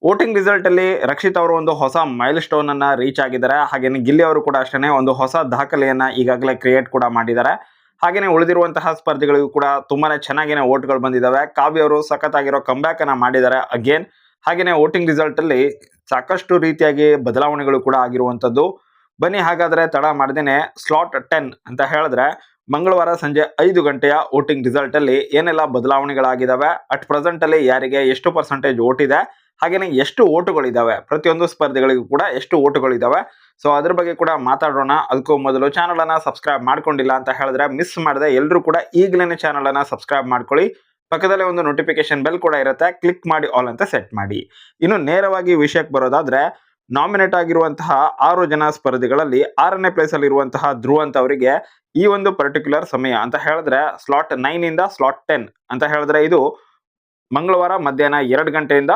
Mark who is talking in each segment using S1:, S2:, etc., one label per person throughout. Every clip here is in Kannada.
S1: ವೋಟಿಂಗ್ ರಿಸಲ್ಟ್ ಅಲ್ಲಿ ರಕ್ಷಿತ್ ಅವರು ಒಂದು ಹೊಸ ಮೈಲ್ ಸ್ಟೋನ್ ಅನ್ನ ರೀಚ್ ಆಗಿದ್ದಾರೆ. ಹಾಗೇನೆ ಗಿಲ್ಲಿ ಅವರು ಕೂಡ ಅಷ್ಟೇ ಒಂದು ಹೊಸ ದಾಖಲೆಯನ್ನ ಈಗಾಗಲೇ ಕ್ರಿಯೇಟ್ ಕೂಡ ಮಾಡಿದ್ದಾರೆ. ಹಾಗೇನೆ ಉಳಿದಿರುವಂತಹ ಸ್ಪರ್ಧಿಗಳಿಗೂ ಕೂಡ ತುಂಬಾನೇ ಚೆನ್ನಾಗಿನ ವೋಟ್ಗಳು ಬಂದಿದ್ದಾವೆ. ಕಾವ್ಯ ಅವರು ಸಖತ್ತಾಗಿರೋ ಕಂಬ್ಯಾಕ್ ಅನ್ನ ಮಾಡಿದ್ದಾರೆ ಅಗೇನ್. ಹಾಗೇನೆ ವೋಟಿಂಗ್ ರಿಸಲ್ಟ್ ಅಲ್ಲಿ ಸಾಕಷ್ಟು ರೀತಿಯಾಗಿ ಬದಲಾವಣೆಗಳು ಕೂಡ ಆಗಿರುವಂತದ್ದು. ಬನ್ನಿ ಹಾಗಾದ್ರೆ ತಡ ಮಾಡದೇನೆ ಸ್ಲಾಟ್ 10 ಅಂತ ಹೇಳಿದ್ರೆ ಮಂಗಳವಾರ ಸಂಜೆ 5 ಗಂಟೆಯ ವೋಟಿಂಗ್ ರಿಸಲ್ಟ್ ಅಲ್ಲಿ ಏನೆಲ್ಲ ಬದಲಾವಣೆಗಳಾಗಿದ್ದಾವೆ, ಅಟ್ ಪ್ರೆಸೆಂಟ್ ಅಲ್ಲಿ ಯಾರಿಗೆ ಎಷ್ಟು ಪರ್ಸೆಂಟೇಜ್ ವೋಟ್ ಇದೆ, ಹಾಗೇನೆ ಎಷ್ಟು ಓಟುಗಳಿದ್ದಾವೆ, ಪ್ರತಿಯೊಂದು ಸ್ಪರ್ಧೆಗಳಿಗೂ ಕೂಡ ಎಷ್ಟು ಓಟುಗಳಿದ್ದಾವೆ, ಸೊ ಅದ್ರ ಬಗ್ಗೆ ಕೂಡ ಮಾತಾಡೋಣ. ಅದಕ್ಕೂ ಮೊದಲು ಚಾನಲ್ ಅನ್ನ ಸಬ್ಸ್ಕ್ರೈಬ್ ಮಾಡ್ಕೊಂಡಿಲ್ಲ ಅಂತ ಹೇಳಿದ್ರೆ ಮಿಸ್ ಮಾಡದೆ ಎಲ್ಲರೂ ಕೂಡ ಈಗಲೇ ಚಾನಲ್ ಅನ್ನ ಸಬ್ಸ್ಕ್ರೈಬ್ ಮಾಡ್ಕೊಳ್ಳಿ. ಪಕ್ಕದಲ್ಲೇ ಒಂದು ನೋಟಿಫಿಕೇಶನ್ ಬೆಲ್ ಕೂಡ ಇರುತ್ತೆ, ಕ್ಲಿಕ್ ಮಾಡಿ ಆಲ್ ಅಂತ ಸೆಟ್ ಮಾಡಿ. ಇನ್ನು ನೇರವಾಗಿ ವಿಷಯಕ್ಕೆ ಬರೋದಾದ್ರೆ, ನಾಮಿನೇಟ್ ಆಗಿರುವಂತಹ 6 ಜನ ಸ್ಪರ್ಧಿಗಳಲ್ಲಿ 6ನೇ ಪ್ಲೇಸ್ ಅಲ್ಲಿ ಇರುವಂತಹ ಧ್ರುವಂತ್ ಅವರಿಗೆ ಈ ಒಂದು ಪರ್ಟಿಕ್ಯುಲರ್ ಸಮಯ ಅಂತ ಹೇಳಿದ್ರೆ ಸ್ಲಾಟ್ 9 ಇಂದ ಸ್ಲಾಟ್ 10 ಅಂತ ಹೇಳಿದ್ರೆ ಇದು ಮಂಗಳವಾರ ಮಧ್ಯಾಹ್ನ 2 ಗಂಟೆಯಿಂದ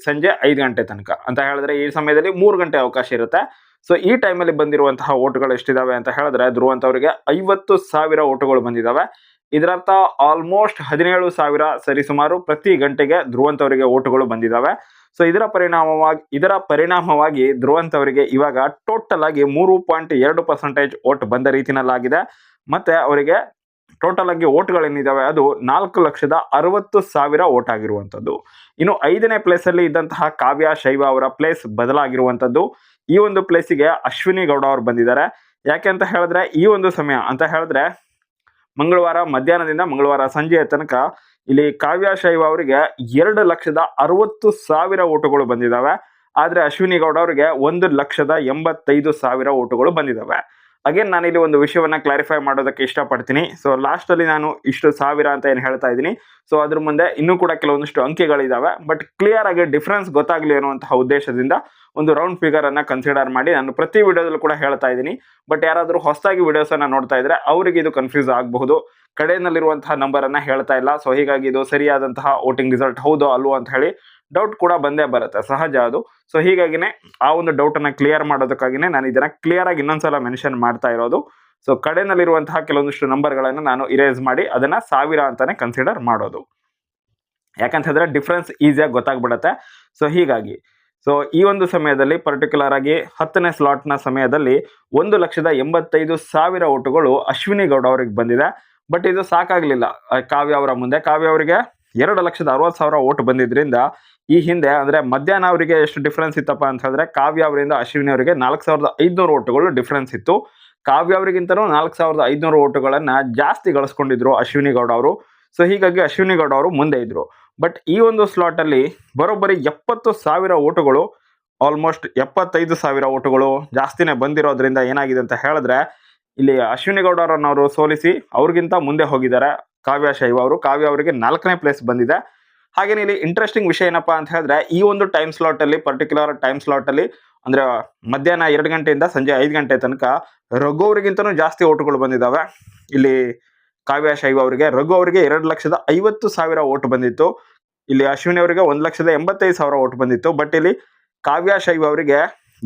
S1: ಸಂಜೆ 5 ಗಂಟೆ ತನಕ ಅಂತ ಹೇಳಿದ್ರೆ ಈ ಸಮಯದಲ್ಲಿ 3 ಗಂಟೆ ಅವಕಾಶ ಇರುತ್ತೆ. ಸೊ ಈ ಟೈಮಲ್ಲಿ ಬಂದಿರುವಂತಹ ಓಟುಗಳು ಎಷ್ಟಿದಾವೆ ಅಂತ ಹೇಳಿದ್ರೆ ಧ್ರುವಂತ್ ಅವರಿಗೆ 50,000 ಓಟುಗಳು ಬಂದಿದ್ದಾವೆ. ಇದರರ್ಥ ಆಲ್ಮೋಸ್ಟ್ 17,000 ಸರಿಸುಮಾರು ಪ್ರತಿ ಗಂಟೆಗೆ ಧ್ರುವಂತ್ ಅವರಿಗೆ ಓಟುಗಳು ಬಂದಿದ್ದಾವೆ. ಸೊ ಇದರ ಪರಿಣಾಮವಾಗಿ ಧ್ರುವಂತ್ ಅವರಿಗೆ ಇವಾಗ ಟೋಟಲ್ ಆಗಿ 3.2% ಓಟ್ ಬಂದ ರೀತಿನಲ್ಲಾಗಿದೆ. ಮತ್ತೆ ಅವರಿಗೆ ಟೋಟಲ್ ಆಗಿ ಓಟ್ಗಳೇನಿದಾವೆ ಅದು 4,60,000 ಓಟ್ ಆಗಿರುವಂತದ್ದು. ಇನ್ನು 5ನೇ ಪ್ಲೇಸ್ ಅಲ್ಲಿ ಇದ್ದಂತಹ ಕಾವ್ಯ ಶೈವ ಅವರ ಪ್ಲೇಸ್ ಬದಲಾಗಿರುವಂತದ್ದು. ಈ ಒಂದು ಪ್ಲೇಸಿಗೆ ಅಶ್ವಿನಿ ಗೌಡ ಅವರು ಬಂದಿದ್ದಾರೆ. ಯಾಕೆ ಅಂತ ಹೇಳಿದ್ರೆ ಈ ಒಂದು ಸಮಯ ಅಂತ ಹೇಳಿದ್ರೆ ಮಂಗಳವಾರ ಮಧ್ಯಾಹ್ನದಿಂದ ಮಂಗಳವಾರ ಸಂಜೆಯ ತನಕ ಇಲ್ಲಿ ಕಾವ್ಯ ಶೈವ ಅವರಿಗೆ 2,60,000 ಓಟುಗಳು ಬಂದಿದ್ದಾವೆ. ಆದ್ರೆ ಅಶ್ವಿನಿ ಗೌಡ ಅವರಿಗೆ 1,85,000 ಓಟುಗಳು ಬಂದಿದ್ದಾವೆ. ಅಗೇನ್ ನಾನು ಇಲ್ಲಿ ಒಂದು ವಿಷಯವನ್ನ ಕ್ಲಾರಿಫೈ ಮಾಡೋದಕ್ಕೆ ಇಷ್ಟಪಡ್ತೀನಿ. ಸೊ ಲಾಸ್ಟ್ ಅಲ್ಲಿ ನಾನು ಇಷ್ಟು ಸಾವಿರ ಅಂತ ಏನು ಹೇಳ್ತಾ ಇದ್ದೀನಿ, ಸೊ ಅದ್ರ ಮುಂದೆ ಇನ್ನೂ ಕೂಡ ಕೆಲವೊಂದಿಷ್ಟು ಅಂಕಿಗಳಿದಾವೆ. ಬಟ್ ಕ್ಲಿಯರ್ ಆಗಿ ಡಿಫ್ರೆನ್ಸ್ ಗೊತ್ತಾಗ್ಲಿ ಅನ್ನುವಂತಹ ಉದ್ದೇಶದಿಂದ ಒಂದು ರೌಂಡ್ ಫಿಗರ್ ಅನ್ನ ಕನ್ಸಿಡರ್ ಮಾಡಿ ನಾನು ಪ್ರತಿ ವಿಡಿಯೋದಲ್ಲೂ ಕೂಡ ಹೇಳ್ತಾ ಇದ್ದೀನಿ. ಬಟ್ ಯಾರಾದರೂ ಹೊಸದಾಗಿ ವಿಡಿಯೋಸ್ ಅನ್ನ ನೋಡ್ತಾ ಇದ್ರೆ ಅವರಿಗೆ ಇದು ಕನ್ಫ್ಯೂಸ್ ಆಗಬಹುದು. ಕಡೆಯಲ್ಲಿರುವಂತಹ ನಂಬರ್ ಅನ್ನ ಹೇಳ್ತಾ ಇಲ್ಲ. ಸೊ ಹೀಗಾಗಿ ಇದು ಸರಿಯಾದಂತಹ ವೋಟಿಂಗ್ ರಿಸಲ್ಟ್ ಹೌದೋ ಅಲ್ವೋ ಅಂತ ಹೇಳಿ ಡೌಟ್ ಕೂಡ ಬಂದೇ ಬರುತ್ತೆ, ಸಹಜ ಅದು. ಸೊ ಹೀಗಾಗಿನೇ ಆ ಒಂದು ಡೌಟ್ ಅನ್ನ ಕ್ಲಿಯರ್ ಮಾಡೋದಕ್ಕಾಗಿನೇ ನಾನು ಇದನ್ನ ಕ್ಲಿಯರ್ ಆಗಿ ಇನ್ನೊಂದ್ಸಲ ಮೆನ್ಷನ್ ಮಾಡ್ತಾ ಇರೋದು. ಸೊ ಕಡೆಯಲ್ಲಿರುವಂತಹ ಕೆಲವೊಂದಿಷ್ಟು ನಂಬರ್ಗಳನ್ನು ನಾನು ಇರೇಸ್ ಮಾಡಿ ಅದನ್ನ 1000 ಅಂತಾನೆ ಕನ್ಸಿಡರ್ ಮಾಡೋದು. ಯಾಕಂತ ಹೇಳಿದ್ರೆ ಡಿಫ್ರೆನ್ಸ್ ಈಸಿಯಾಗಿ ಗೊತ್ತಾಗ್ಬಿಡತ್ತೆ. ಸೊ ಹೀಗಾಗಿ ಈ ಒಂದು ಸಮಯದಲ್ಲಿ ಪರ್ಟಿಕ್ಯುಲರ್ ಆಗಿ 10ನೇ ಸ್ಲಾಟ್ನ ಸಮಯದಲ್ಲಿ 1,85,000 ಓಟುಗಳು ಅಶ್ವಿನಿ ಗೌಡ ಅವರಿಗೆ ಬಂದಿದೆ. ಬಟ್ ಇದು ಸಾಕಾಗ್ಲಿಲ್ಲ ಕಾವ್ಯ ಅವರ ಮುಂದೆ. ಕಾವ್ಯ ಅವರಿಗೆ 2,60,000 ಓಟ್ ಬಂದಿದ್ರಿಂದ ಈ ಹಿಂದೆ ಅಂದ್ರೆ ಮಧ್ಯಾಹ್ನ ಅವರಿಗೆ ಎಷ್ಟು ಡಿಫ್ರೆನ್ಸ್ ಇತ್ತಪ್ಪ ಅಂತ ಹೇಳಿದ್ರೆ ಕಾವ್ಯ ಅವರಿಂದ ಅಶ್ವಿನಿ ಅವರಿಗೆ 4,500 ಓಟುಗಳು ಡಿಫ್ರೆನ್ಸ್ ಇತ್ತು. ಕಾವ್ಯ ಅವರಿಗಿಂತನೂ 4,500 ಓಟುಗಳನ್ನ ಜಾಸ್ತಿ ಗಳಿಸ್ಕೊಂಡಿದ್ರು ಅಶ್ವಿನಿ ಗೌಡ ಅವರು. ಸೊ ಹೀಗಾಗಿ ಅಶ್ವಿನಿ ಗೌಡ ಅವರು ಮುಂದೆ ಇದ್ರು. ಬಟ್ ಈ ಒಂದು ಸ್ಲಾಟ್ ಅಲ್ಲಿ ಬರೋಬ್ಬರಿ 70,000 ಓಟುಗಳು, ಆಲ್ಮೋಸ್ಟ್ 75,000 ಓಟುಗಳು ಜಾಸ್ತಿನೇ ಬಂದಿರೋದ್ರಿಂದ ಏನಾಗಿದೆ ಅಂತ ಹೇಳಿದ್ರೆ ಇಲ್ಲಿ ಅಶ್ವಿನಿ ಗೌಡ ಅವರನ್ನವರು ಸೋಲಿಸಿ ಅವ್ರಿಗಿಂತ ಮುಂದೆ ಹೋಗಿದ್ದಾರೆ ಕಾವ್ಯ ಶೈವ ಅವರು. ಕಾವ್ಯ ಅವರಿಗೆ 4ನೇ ಪ್ಲೇಸ್ ಬಂದಿದೆ. ಹಾಗೇನೆ ಇಲ್ಲಿ ಇಂಟ್ರೆಸ್ಟಿಂಗ್ ವಿಷಯ ಏನಪ್ಪಾ ಅಂತ ಹೇಳಿದ್ರೆ ಈ ಒಂದು ಟೈಮ್ ಸ್ಲಾಟ್ ಅಲ್ಲಿ ಪರ್ಟಿಕ್ಯುಲರ್ ಟೈಮ್ ಸ್ಲಾಟ್ ಅಲ್ಲಿ ಅಂದ್ರೆ ಮಧ್ಯಾಹ್ನ 2 ಗಂಟೆಯಿಂದ ಸಂಜೆ 5 ಗಂಟೆ ತನಕ ರಘು ಅವರಿಗಿಂತನೂ ಜಾಸ್ತಿ ಓಟುಗಳು ಬಂದಿದ್ದಾವೆ. ಇಲ್ಲಿ ಕಾವ್ಯ ಶೈವ ಅವರಿಗೆ ರಘು ಅವರಿಗೆ 2,50,000 ಓಟ್ ಬಂದಿತ್ತು. ಇಲ್ಲಿ ಅಶ್ವಿನಿ ಅವರಿಗೆ 1,85,000 ಓಟ್ ಬಂದಿತ್ತು. ಬಟ್ ಇಲ್ಲಿ ಕಾವ್ಯ ಶೈವ ಅವರಿಗೆ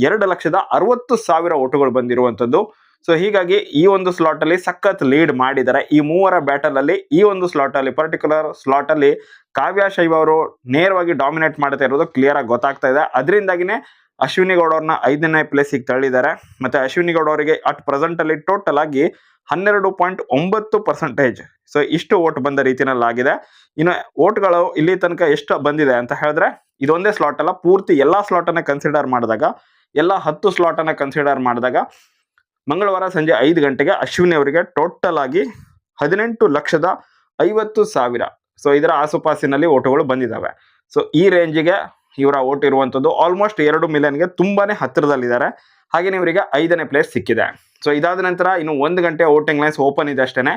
S1: 2,60,000 ಓಟುಗಳು ಬಂದಿರುವಂತದ್ದು. ಸೊ ಹೀಗಾಗಿ ಈ ಒಂದು ಸ್ಲಾಟ್ ಅಲ್ಲಿ ಸಖತ್ ಲೀಡ್ ಮಾಡಿದ್ದಾರೆ. ಈ ಮೂವರ ಬ್ಯಾಟಲ್ ಅಲ್ಲಿ ಈ ಒಂದು ಸ್ಲಾಟ್ ಅಲ್ಲಿ ಪರ್ಟಿಕ್ಯುಲರ್ ಸ್ಲಾಟ್ ಅಲ್ಲಿ ಕಾವ್ಯ ಶೈವ ಅವರು ನೇರವಾಗಿ ಡಾಮಿನೇಟ್ ಮಾಡ್ತಾ ಇರೋದು ಕ್ಲಿಯರ್ ಆಗಿ ಗೊತ್ತಾಗ್ತಾ ಇದೆ. ಅದರಿಂದಾಗಿನೇ ಅಶ್ವಿನಿ ಗೌಡ ಅವ್ರನ್ನ 5ನೇ ಪ್ಲೇಸಿಗೆ ತಳ್ಳಿದ್ದಾರೆ. ಮತ್ತೆ ಅಶ್ವಿನಿ ಗೌಡ ಅವರಿಗೆ ಅಟ್ ಪ್ರೆಸೆಂಟ್ ಅಲ್ಲಿ ಟೋಟಲ್ ಆಗಿ 12.9%. ಸೊ ಇಷ್ಟು ಓಟ್ ಬಂದ ರೀತಿನಲ್ಲಾಗಿದೆ. ಇನ್ನು ಓಟ್ಗಳು ಇಲ್ಲಿ ತನಕ ಎಷ್ಟು ಬಂದಿದೆ ಅಂತ ಹೇಳಿದ್ರೆ ಇದೊಂದೇ ಸ್ಲಾಟ್ ಅಲ್ಲ, ಪೂರ್ತಿ ಎಲ್ಲಾ ಸ್ಲಾಟ್ ಅನ್ನ ಕನ್ಸಿಡರ್ ಮಾಡಿದಾಗ, ಎಲ್ಲ 10 ಸ್ಲಾಟ್ ಅನ್ನ ಕನ್ಸಿಡರ್ ಮಾಡಿದಾಗ ಮಂಗಳವಾರ ಸಂಜೆ 5 ಗಂಟೆಗೆ ಅಶ್ವಿನಿ ಅವರಿಗೆ ಟೋಟಲ್ ಆಗಿ 18,50,000 ಸೊ ಇದರ ಆಸುಪಾಸಿನಲ್ಲಿ ಓಟುಗಳು ಬಂದಿದ್ದಾವೆ. ಸೊ ಈ ರೇಂಜಿಗೆ ಇವರ ಓಟ್ ಇರುವಂತದ್ದು ಆಲ್ಮೋಸ್ಟ್ 2 ಮಿಲಿಯನ್ಗೆ ತುಂಬಾನೇ ಹತ್ತಿರದಲ್ಲಿದ್ದಾರೆ. ಹಾಗೆ ಇವರಿಗೆ 5ನೇ ಪ್ಲೇಸ್ ಸಿಕ್ಕಿದೆ. ಸೊ ಇದಾದ ನಂತರ ಇನ್ನು 1 ಗಂಟೆ ವೋಟಿಂಗ್ ಲೈನ್ಸ್ ಓಪನ್ ಇದೆ ಅಷ್ಟೇನೆ.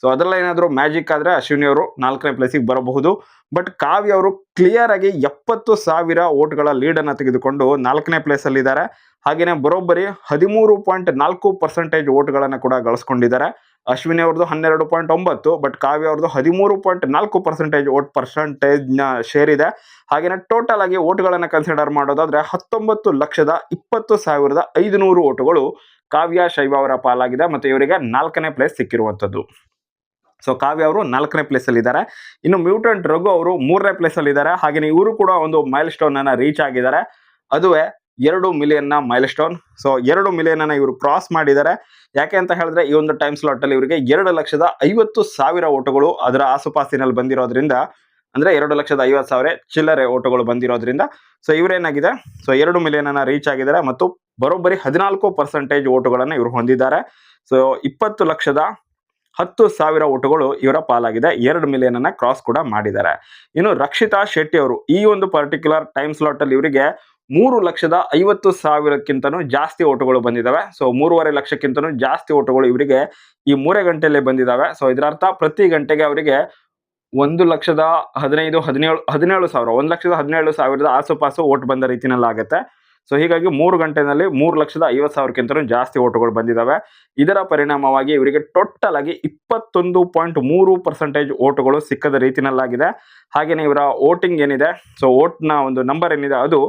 S1: ಸೊ ಅದರಲ್ಲಿ ಏನಾದರೂ ಮ್ಯಾಜಿಕ್ ಆದ್ರೆ ಅಶ್ವಿನಿ ಅವರು 4ನೇ ಪ್ಲೇಸಿಗೆ ಬರಬಹುದು. ಬಟ್ ಕಾವ್ಯ ಅವರು ಕ್ಲಿಯರ್ ಆಗಿ 70,000 ಓಟ್ಗಳ ಲೀಡ್ ಅನ್ನ ತೆಗೆದುಕೊಂಡು 4ನೇ ಪ್ಲೇಸ್ ಅಲ್ಲಿ ಇದ್ದಾರೆ. ಹಾಗೇನೆ ಬರೋಬ್ಬರಿ 13.4% ಓಟ್ಗಳನ್ನ ಕೂಡ ಗಳಿಸ್ಕೊಂಡಿದ್ದಾರೆ. ಅಶ್ವಿನಿ ಅವ್ರದ್ದು 12.9, ಬಟ್ ಕಾವ್ಯ ಅವ್ರದ್ದು 13.4% ಓಟ್ ಪರ್ಸೆಂಟೇಜ್ ನ ಶೇರ್ ಇದೆ. ಹಾಗೇನೆ ಟೋಟಲ್ ಆಗಿ ಓಟ್ಗಳನ್ನ ಕನ್ಸಿಡರ್ ಮಾಡೋದಾದ್ರೆ 19,20,500 ಓಟುಗಳು ಕಾವ್ಯ ಶೈವ ಅವರ ಪಾಲಾಗಿದೆ. ಮತ್ತೆ ಇವರಿಗೆ 4ನೇ ಪ್ಲೇಸ್ ಸಿಕ್ಕಿರುವಂತದ್ದು. ಸೊ ಕಾವ್ಯ ಅವರು 4ನೇ ಪ್ಲೇಸಲ್ಲಿ ಇದ್ದಾರೆ. ಇನ್ನು ಮ್ಯೂಟೆಂಟ್ ರಘು ಅವರು 3ನೇ ಪ್ಲೇಸಲ್ಲಿ ಇದ್ದಾರೆ. ಹಾಗೆಯೇ ಇವರು ಕೂಡ ಒಂದು ಮೈಲ್ ಸ್ಟೋನ್ ಅನ್ನ ರೀಚ್ ಆಗಿದ್ದಾರೆ. ಅದುವೇ 2 ಮಿಲಿಯನ್ನ ಮೈಲ್ ಸ್ಟೋನ್. ಸೊ 2 ಮಿಲಿಯನ್ ಅನ್ನ ಇವರು ಕ್ರಾಸ್ ಮಾಡಿದ್ದಾರೆ. ಯಾಕೆ ಅಂತ ಹೇಳಿದ್ರೆ ಈ ಒಂದು ಟೈಮ್ ಸ್ಲಾಟ್ ಅಲ್ಲಿ ಇವರಿಗೆ 2,50,000 ಓಟುಗಳು ಅದರ ಆಸುಪಾಸಿನಲ್ಲಿ ಬಂದಿರೋದ್ರಿಂದ, ಅಂದ್ರೆ 2,50,000 ಚಿಲ್ಲರೆ ಓಟುಗಳು ಬಂದಿರೋದ್ರಿಂದ ಸೊ ಇವರೇನಾಗಿದೆ, ಸೊ 2 ಮಿಲಿಯನ್ ಅನ್ನ ರೀಚ್ ಆಗಿದ್ದಾರೆ ಮತ್ತು ಬರೋಬ್ಬರಿ 14% ಓಟುಗಳನ್ನು ಇವರು ಹೊಂದಿದ್ದಾರೆ. ಸೊ 20,10,000 ಓಟುಗಳು ಇವರ ಪಾಲಾಗಿದೆ. 2 ಮಿಲಿಯನ್ ಅನ್ನ ಕ್ರಾಸ್ ಕೂಡ ಮಾಡಿದ್ದಾರೆ. ಇನ್ನು ರಕ್ಷಿತಾ ಶೆಟ್ಟಿ ಅವರು ಈ ಒಂದು ಪರ್ಟಿಕ್ಯುಲರ್ ಟೈಮ್ ಸ್ಲಾಟ್ ಅಲ್ಲಿ ಇವರಿಗೆ 3,50,000ಕ್ಕಿಂತನೂ ಜಾಸ್ತಿ ಓಟುಗಳು ಬಂದಿದ್ದಾವೆ. ಸೊ 3.5 ಲಕ್ಷಕ್ಕಿಂತನೂ ಜಾಸ್ತಿ ಓಟುಗಳು ಇವರಿಗೆ ಈ 3 ಗಂಟೆಯಲ್ಲೇ ಬಂದಿದ್ದಾವೆ. ಸೊ ಇದರ ಅರ್ಥ ಪ್ರತಿ ಗಂಟೆಗೆ ಅವರಿಗೆ 1,17,000 ಆಸುಪಾಸು ಓಟ್ ಬಂದ ರೀತಿನಲ್ಲಿ ಆಗುತ್ತೆ. ಸೊ ಹೀಗಾಗಿ 3 ಗಂಟೆನಲ್ಲಿ 3,50,000ಕ್ಕಿಂತಲೂ ಜಾಸ್ತಿ ಓಟುಗಳು ಬಂದಿದ್ದಾವೆ. ಇದರ ಪರಿಣಾಮವಾಗಿ ಇವರಿಗೆ ಟೋಟಲ್ ಆಗಿ 21.3% ಓಟುಗಳು ಸಿಕ್ಕದ ರೀತಿನಲ್ಲಾಗಿದೆ. ಹಾಗೆಯೇ ಇವರ ವೋಟಿಂಗ್ ಏನಿದೆ, ಸೊ ಓಟ್ನ ಒಂದು ನಂಬರ್ ಏನಿದೆ ಅದು,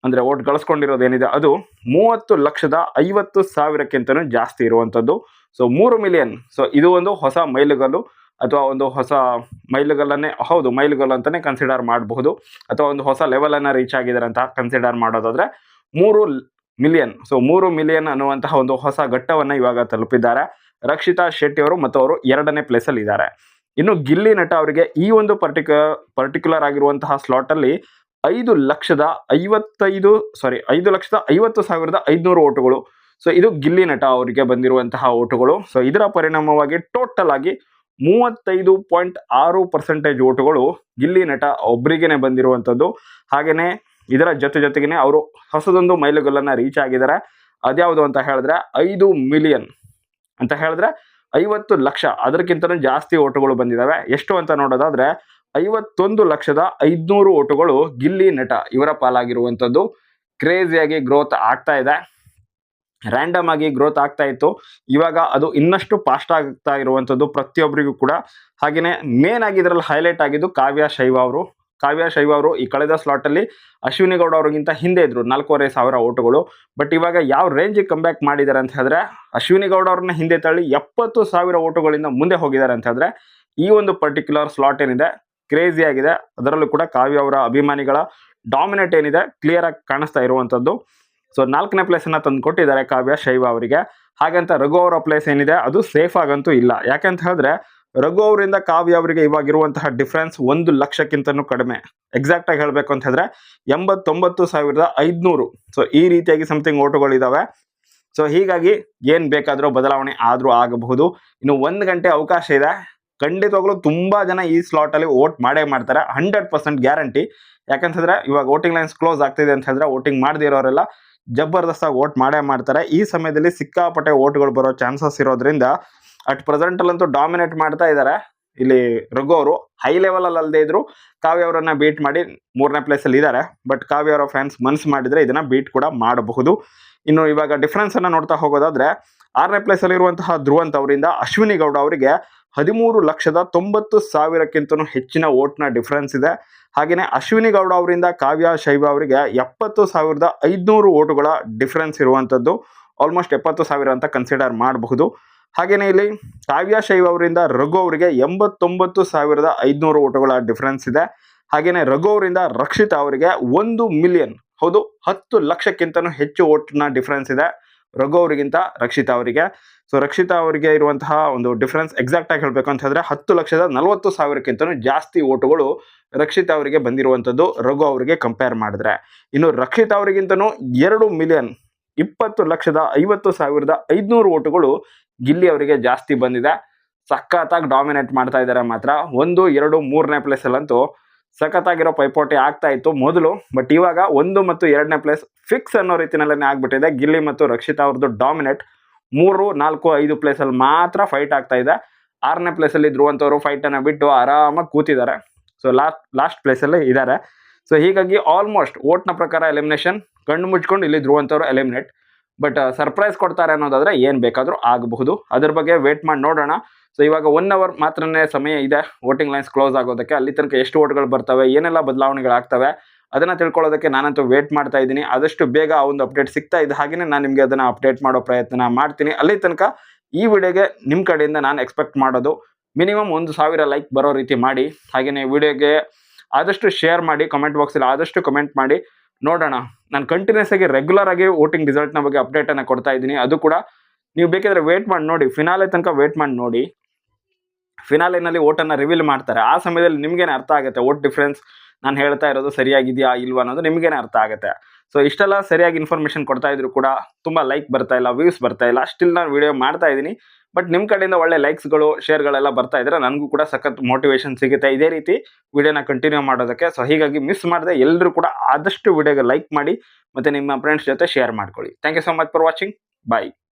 S1: ಅಂದ್ರೆ ಓಟ್ ಗಳಿಸ್ಕೊಂಡಿರೋದು ಏನಿದೆ ಅದು 30,50,000ಕ್ಕಿಂತನೂ ಜಾಸ್ತಿ ಇರುವಂತದ್ದು. So 3 million. ಸೊ ಇದು ಒಂದು ಹೊಸ ಮೈಲುಗಲ್ಲು ಅಥವಾ ಒಂದು ಹೊಸ ಮೈಲುಗಲ್ಲನ್ನೇ, ಹೌದು ಮೈಲುಗಲ್ಲು ಅಂತಾನೆ ಕನ್ಸಿಡರ್ ಮಾಡಬಹುದು, ಅಥವಾ ಒಂದು ಹೊಸ ಲೆವೆಲ್ ಅನ್ನ ರೀಚ್ ಆಗಿದ್ದಾರೆ ಅಂತ ಕನ್ಸಿಡರ್ ಮಾಡೋದಾದ್ರೆ 3 ಮಿಲಿಯನ್. ಸೊ 3 ಮಿಲಿಯನ್ ಅನ್ನುವಂತಹ ಒಂದು ಹೊಸ ಘಟ್ಟವನ್ನ ಇವಾಗ ತಲುಪಿದ್ದಾರೆ ರಕ್ಷಿತಾ ಶೆಟ್ಟಿ ಅವರು, ಮತ್ತು ಅವರು 2ನೇ ಪ್ಲೇಸ್ ಅಲ್ಲಿ ಇದ್ದಾರೆ. ಇನ್ನು ಗಿಲ್ಲಿ ನಟ ಅವರಿಗೆ ಈ ಒಂದು ಪರ್ಟಿಕ್ಯುಲರ್ ಆಗಿರುವಂತಹ ಸ್ಲಾಟ್ ಅಲ್ಲಿ 5,50,500 ಓಟುಗಳು. ಸೊ ಇದು ಗಿಲ್ಲಿ ನಟ ಅವರಿಗೆ ಬಂದಿರುವಂತಹ ಓಟುಗಳು. ಸೊ ಇದರ ಪರಿಣಾಮವಾಗಿ ಟೋಟಲ್ ಆಗಿ 35.6% ಓಟುಗಳು ಗಿಲ್ಲಿ ನಟ ಒಬ್ಬರಿಗೇನೆ ಬಂದಿರುವಂತದ್ದು. ಹಾಗೇನೆ ಇದರ ಜೊತೆಗೇನೆ ಅವರು ಹೊಸದೊಂದು ಮೈಲುಗಲ್ಲನ್ನ ರೀಚ್ ಆಗಿದ್ದಾರೆ. ಅದ್ಯಾವುದು ಅಂತ ಹೇಳಿದ್ರೆ 5 ಮಿಲಿಯನ್ ಅಂತ ಹೇಳಿದ್ರೆ 50 ಲಕ್ಷ, ಅದಕ್ಕಿಂತಲೂ ಜಾಸ್ತಿ ಓಟುಗಳು ಬಂದಿದ್ದಾವೆ. ಎಷ್ಟು ಅಂತ ನೋಡೋದಾದ್ರೆ 51,500,000 ಓಟುಗಳು ಗಿಲ್ಲಿ ನಟ ಇವರ ಪಾಲಾಗಿರುವಂತದ್ದು. ಕ್ರೇಜಿಯಾಗಿ ಗ್ರೋತ್ ಆಗ್ತಾ ಇದೆ, ರ್ಯಾಂಡಮ್ ಆಗಿ ಗ್ರೋತ್ ಆಗ್ತಾ ಇತ್ತು, ಇವಾಗ ಅದು ಇನ್ನಷ್ಟು ಫಾಸ್ಟ್ ಆಗ್ತಾ ಇರುವಂತದ್ದು ಪ್ರತಿಯೊಬ್ಬರಿಗೂ ಕೂಡ. ಹಾಗೇನೆ ಮೇನ್ ಆಗಿ ಇದರಲ್ಲಿ ಹೈಲೈಟ್ ಆಗಿದ್ದು ಕಾವ್ಯ ಶೈವ ಅವರು ಈ ಕಳೆದ ಸ್ಲಾಟ್ ಅಲ್ಲಿ ಅಶ್ವಿನಿ ಗೌಡ ಅವರಿಗಿಂತ ಹಿಂದೆ ಇದ್ರು 4,500 ಓಟುಗಳು. ಬಟ್ ಇವಾಗ ಯಾವ ರೇಂಜಿಗೆ ಕಂಬ್ಯಾಕ್ ಮಾಡಿದ್ದಾರೆ ಅಂತ ಹೇಳಿದ್ರೆ, ಅಶ್ವಿನಿ ಗೌಡ ಅವ್ರನ್ನ ಹಿಂದೆ ತಳ್ಳಿ 70,000 ಓಟುಗಳಿಂದ ಮುಂದೆ ಹೋಗಿದ್ದಾರೆ ಅಂತ ಹೇಳಿದ್ರೆ ಈ ಒಂದು ಪರ್ಟಿಕ್ಯುಲರ್ ಸ್ಲಾಟ್ ಏನಿದೆ ಕ್ರೇಜಿ ಆಗಿದೆ. ಅದರಲ್ಲೂ ಕೂಡ ಕಾವ್ಯ ಅವರ ಅಭಿಮಾನಿಗಳ ಡಾಮಿನೇಟ್ ಏನಿದೆ ಕ್ಲಿಯರ್ ಆಗಿ ಕಾಣಿಸ್ತಾ ಇರುವಂತದ್ದು. ಸೊ 4ನೇ ಪ್ಲೇಸ್ ಅನ್ನ ತಂದು ಕೊಟ್ಟಿದ್ದಾರೆ ಕಾವ್ಯ ಶೈವ ಅವರಿಗೆ. ಹಾಗಂತ ರಘು ಅವರ ಪ್ಲೇಸ್ ಏನಿದೆ ಅದು ಸೇಫ್ ಆಗಂತೂ ಇಲ್ಲ. ಯಾಕಂತ ಹೇಳಿದ್ರೆ ರಘು ಅವರಿಂದ ಕಾವ್ಯ ಅವರಿಗೆ ಇವಾಗಿರುವಂತಹ ಡಿಫ್ರೆನ್ಸ್ 1 ಲಕ್ಷಕ್ಕಿಂತನೂ ಕಡಿಮೆ. ಎಕ್ಸಾಕ್ಟ್ ಆಗಿ ಹೇಳಬೇಕು ಅಂತ ಹೇಳಿದ್ರೆ 89,500. ಸೊ ಈ ರೀತಿಯಾಗಿ ಸಮಥಿಂಗ್ ಓಟುಗಳಿದಾವೆ. ಸೊ ಹೀಗಾಗಿ ಏನ್ ಬೇಕಾದ್ರೂ ಬದಲಾವಣೆ ಆದ್ರೂ ಆಗಬಹುದು. ಇನ್ನು 1 ಗಂಟೆ ಅವಕಾಶ ಇದೆ. ಖಂಡಿತವಾಗ್ಲೂ ತುಂಬಾ ಜನ ಈ ಸ್ಲಾಟ್ ಅಲ್ಲಿ ವೋಟ್ ಮಾಡೇ ಮಾಡ್ತಾರೆ, 100% ಗ್ಯಾರಂಟಿ. ಯಾಕಂತಂದ್ರೆ ಇವಾಗ ವೋಟಿಂಗ್ ಲೈನ್ಸ್ ಕ್ಲೋಸ್ ಆಗ್ತಿದೆ ಅಂತ ಹೇಳಿದ್ರೆ ವೋಟಿಂಗ್ ಮಾಡದೇ ಇರೋರೆಲ್ಲ ಜಬರ್ದಸ್ತಾಗಿ ವೋಟ್ ಮಾಡೇ ಮಾಡ್ತಾರೆ. ಈ ಸಮಯದಲ್ಲಿ ಸಿಕ್ಕಾಪಟ್ಟೆ ವೋಟ್ಗಳು ಬರೋ ಚಾನ್ಸಸ್ ಇರೋದ್ರಿಂದ ಅಟ್ ಪ್ರೆಸೆಂಟ್ ಅಲ್ಲಂತೂ ಡಾಮಿನೇಟ್ ಮಾಡ್ತಾ ಇದ್ದಾರೆ ಇಲ್ಲಿ ರಘು ಅವರು. ಹೈ ಲೆವೆಲ್ ಅಲ್ಲಿ ಅಲ್ಲದೆ ಇದ್ರು ಕಾವ್ಯ ಅವರನ್ನ ಬೀಟ್ ಮಾಡಿ 3ನೇ ಪ್ಲೇಸ್ ಅಲ್ಲಿ ಇದ್ದಾರೆ. ಬಟ್ ಕಾವ್ಯ ಅವರ ಫ್ಯಾನ್ಸ್ ಮನ್ಸು ಮಾಡಿದ್ರೆ ಇದನ್ನ ಬೀಟ್ ಕೂಡ ಮಾಡಬಹುದು. ಇನ್ನು ಇವಾಗ ಡಿಫ್ರೆನ್ಸ್ ಅನ್ನ ನೋಡ್ತಾ ಹೋಗೋದಾದ್ರೆ 6ನೇ ಪ್ಲೇಸ್ ಅಲ್ಲಿ ಇರುವಂತಹ ಧ್ರುವಂತ್ ಅವರಿಂದ ಅಶ್ವಿನಿ ಗೌಡ ಅವರಿಗೆ 13,90,000ಕ್ಕಿಂತನೂ ಹೆಚ್ಚಿನ ವೋಟ್ನ ಡಿಫ್ರೆನ್ಸ್ ಇದೆ. ಹಾಗೆಯೇ ಅಶ್ವಿನಿ ಗೌಡ ಅವರಿಂದ ಕಾವ್ಯ ಶೈವ ಅವರಿಗೆ 70,500 ಓಟುಗಳ ಡಿಫ್ರೆನ್ಸ್ ಇರುವಂಥದ್ದು. ಆಲ್ಮೋಸ್ಟ್ 70,000 ಅಂತ ಕನ್ಸಿಡರ್ ಮಾಡಬಹುದು. ಹಾಗೆಯೇ ಇಲ್ಲಿ ಕಾವ್ಯ ಶೈವ ಅವರಿಂದ ರಘು ಅವರಿಗೆ 89,500 ಓಟುಗಳ ಡಿಫ್ರೆನ್ಸ್ ಇದೆ. ಹಾಗೆಯೇ ರಘು ಅವರಿಂದ ರಕ್ಷಿತಾ ಅವರಿಗೆ 1 ಮಿಲಿಯನ್, ಹೌದು 10 ಲಕ್ಷಕ್ಕಿಂತನೂ ಹೆಚ್ಚು ಓಟ್ನ ಡಿಫ್ರೆನ್ಸ್ ಇದೆ ರಘು ಅವರಿಗಿಂತ ರಕ್ಷಿತಾ ಅವರಿಗೆ. ಸೊ ರಕ್ಷಿತಾ ಅವರಿಗೆ ಇರುವಂತಹ ಒಂದು ಡಿಫರೆನ್ಸ್ ಎಕ್ಸಾಕ್ಟ್ ಆಗಿ ಹೇಳಬೇಕು ಅಂತ ಹೇಳಿದ್ರೆ 10,40,000ಕ್ಕಿಂತನೂ ಜಾಸ್ತಿ ಓಟುಗಳು ರಕ್ಷಿತಾ ಅವರಿಗೆ ಬಂದಿರುವಂಥದ್ದು ರಘು ಅವರಿಗೆ ಕಂಪೇರ್ ಮಾಡಿದ್ರೆ. ಇನ್ನು ರಕ್ಷಿತಾ ಅವರಿಗಿಂತನೂ 2 ಮಿಲಿಯನ್ 20,50,500 ಓಟುಗಳು ಗಿಲ್ಲಿ ಅವರಿಗೆ ಜಾಸ್ತಿ ಬಂದಿದೆ. ಸಖತ್ತಾಗಿ ಡಾಮಿನೇಟ್ ಮಾಡ್ತಾ ಇದ್ದಾರೆ ಮಾತ್ರ. 1, 2, 3ನೇ ಪ್ಲೇಸ್ ಅಲ್ಲಂತೂ ಸಖತ್ತಾಗಿರೋ ಪೈಪೋಟಿ ಆಗ್ತಾ ಇತ್ತು ಮೊದಲು. ಬಟ್ ಇವಾಗ 1 ಮತ್ತು 2ನೇ ಪ್ಲೇಸ್ ಫಿಕ್ಸ್ ಅನ್ನೋ ರೀತಿನಲ್ಲೇ ಆಗ್ಬಿಟ್ಟಿದೆ. ಗಿಲ್ಲಿ ಮತ್ತು ರಕ್ಷಿತಾ ಅವ್ರದ್ದು ಡಾಮಿನೇಟ್. 3, 4, 5 ಪ್ಲೇಸ್ ಅಲ್ಲಿ ಮಾತ್ರ ಫೈಟ್ ಆಗ್ತಾ ಇದೆ. 6ನೇ ಪ್ಲೇಸ್ ಅಲ್ಲಿ ಧ್ರುವಂತವರು ಫೈಟ್ ಅನ್ನ ಬಿಟ್ಟು ಆರಾಮಾಗಿ ಕೂತಿದ್ದಾರೆ. ಸೊ ಲಾಸ್ಟ್ ಪ್ಲೇಸ್ ಅಲ್ಲಿ ಇದ್ದಾರೆ. ಸೊ ಹೀಗಾಗಿ ಆಲ್ಮೋಸ್ಟ್ ಓಟ್ನ ಪ್ರಕಾರ ಎಲಿಮಿನೇಷನ್, ಕಣ್ಣು ಮುಚ್ಕೊಂಡು ಇಲ್ಲಿ ಧ್ರುವಂತವರು ಎಲಿಮಿನೇಟ್. ಬಟ್ ಸರ್ಪ್ರೈಸ್ ಕೊಡ್ತಾರೆ ಅನ್ನೋದಾದ್ರೆ ಏನ್ ಬೇಕಾದ್ರೂ ಆಗಬಹುದು. ಅದ್ರ ಬಗ್ಗೆ ವೇಟ್ ಮಾಡಿ ನೋಡೋಣ. ಸೊ ಇವಾಗ 1 ಅವರ್ ಮಾತ್ರನೇ ಸಮಯ ಇದೆ ವೋಟಿಂಗ್ ಲೈನ್ಸ್ ಕ್ಲೋಸ್ ಆಗೋದಕ್ಕೆ. ಅಲ್ಲಿ ತನಕ ಎಷ್ಟು ಓಟ್ಗಳು ಬರ್ತವೆ, ಏನೆಲ್ಲ ಬದಲಾವಣೆಗಳಾಗ್ತವೆ ಅದನ್ನ ತಿಳ್ಕೊಳ್ಳೋದಕ್ಕೆ ನಾನಂತೂ ವೇಟ್ ಮಾಡ್ತಾ ಇದ್ದೀನಿ. ಆದಷ್ಟು ಬೇಗ ಆ ಒಂದು ಅಪ್ಡೇಟ್ ಸಿಗ್ತಾ ಇದೆ. ಹಾಗೆಯೇ ನಾನು ನಿಮಗೆ ಅದನ್ನ ಅಪ್ಡೇಟ್ ಮಾಡೋ ಪ್ರಯತ್ನ ಮಾಡ್ತೀನಿ. ಅಲ್ಲಿ ತನಕ ಈ ವಿಡಿಯೋಗೆ ನಿಮ್ಮ ಕಡೆಯಿಂದ ನಾನು ಎಕ್ಸ್ಪೆಕ್ಟ್ ಮಾಡೋದು ಮಿನಿಮಮ್ 1,000 ಲೈಕ್ ಬರೋ ರೀತಿ ಮಾಡಿ. ಹಾಗೆಯೇ ವಿಡಿಯೋಗೆ ಆದಷ್ಟು ಶೇರ್ ಮಾಡಿ, ಕಮೆಂಟ್ ಬಾಕ್ಸಲ್ಲಿ ಆದಷ್ಟು ಕಮೆಂಟ್ ಮಾಡಿ. ನೋಡೋಣ, ನಾನು ಕಂಟಿನ್ಯೂಸ್ ಆಗಿ ರೆಗ್ಯುಲರ್ ಆಗಿ ವೋಟಿಂಗ್ ರಿಸಲ್ಟ್ನ ಬಗ್ಗೆ ಅಪ್ಡೇಟನ್ನು ಕೊಡ್ತಾ ಇದ್ದೀನಿ. ಅದು ಕೂಡ ನೀವು ಬೇಕಿದ್ರೆ ವೇಟ್ ಮಾಡಿ ನೋಡಿ, ಫಿನಾಲೆ ತನಕ ವೇಟ್ ಮಾಡಿ ನೋಡಿ. ಫಿನಾಲೆನಲ್ಲಿ ಓಟನ್ನು ರಿವೀಲ್ ಮಾಡ್ತಾರೆ. ಆ ಸಮಯದಲ್ಲಿ ನಿಮಗೇನೆ ಅರ್ಥ ಆಗುತ್ತೆ ವೋಟ್ ಡಿಫ್ರೆನ್ಸ್ ನಾನು ಹೇಳ್ತಾ ಇರೋದು ಸರಿಯಾಗಿದೆಯಾ ಇಲ್ವಾ ಅನ್ನೋದು ನಿಮಗೇನೆ ಅರ್ಥ ಆಗುತ್ತೆ. ಸೊ ಇಷ್ಟೆಲ್ಲ ಸರಿಯಾಗಿ ಇನ್ಫಾರ್ಮೇಷನ್ ಕೊಡ್ತಾ ಇದ್ರು ಕೂಡ ತುಂಬ ಲೈಕ್ ಬರ್ತಾ ಇಲ್ಲ, ವ್ಯೂಸ್ ಬರ್ತಾ ಇಲ್ಲ. ಸ್ಟಿಲ್ ನಾನು ವಿಡಿಯೋ ಮಾಡ್ತಾ ಇದ್ದೀನಿ. ಬಟ್ ನಿಮ್ಮ ಕಡೆಯಿಂದ ಒಳ್ಳೆ ಲೈಕ್ಸ್ಗಳು, ಶೇರ್ಗಳೆಲ್ಲ ಬರ್ತಾ ಇದ್ರೆ ನನಗೂ ಕೂಡ ಸಖತ್ ಮೋಟಿವೇಶನ್ ಸಿಗುತ್ತೆ ಇದೇ ರೀತಿ ವಿಡಿಯೋನ ಕಂಟಿನ್ಯೂ ಮಾಡೋದಕ್ಕೆ. ಸೊ ಹೀಗಾಗಿ ಮಿಸ್ ಮಾಡದೆ ಎಲ್ಲರೂ ಕೂಡ ಆದಷ್ಟು ವಿಡಿಯೋಗೆ ಲೈಕ್ ಮಾಡಿ ಮತ್ತು ನಿಮ್ಮ ಫ್ರೆಂಡ್ಸ್ ಜೊತೆ ಶೇರ್ ಮಾಡ್ಕೊಳ್ಳಿ. Thank you so much for watching. Bye.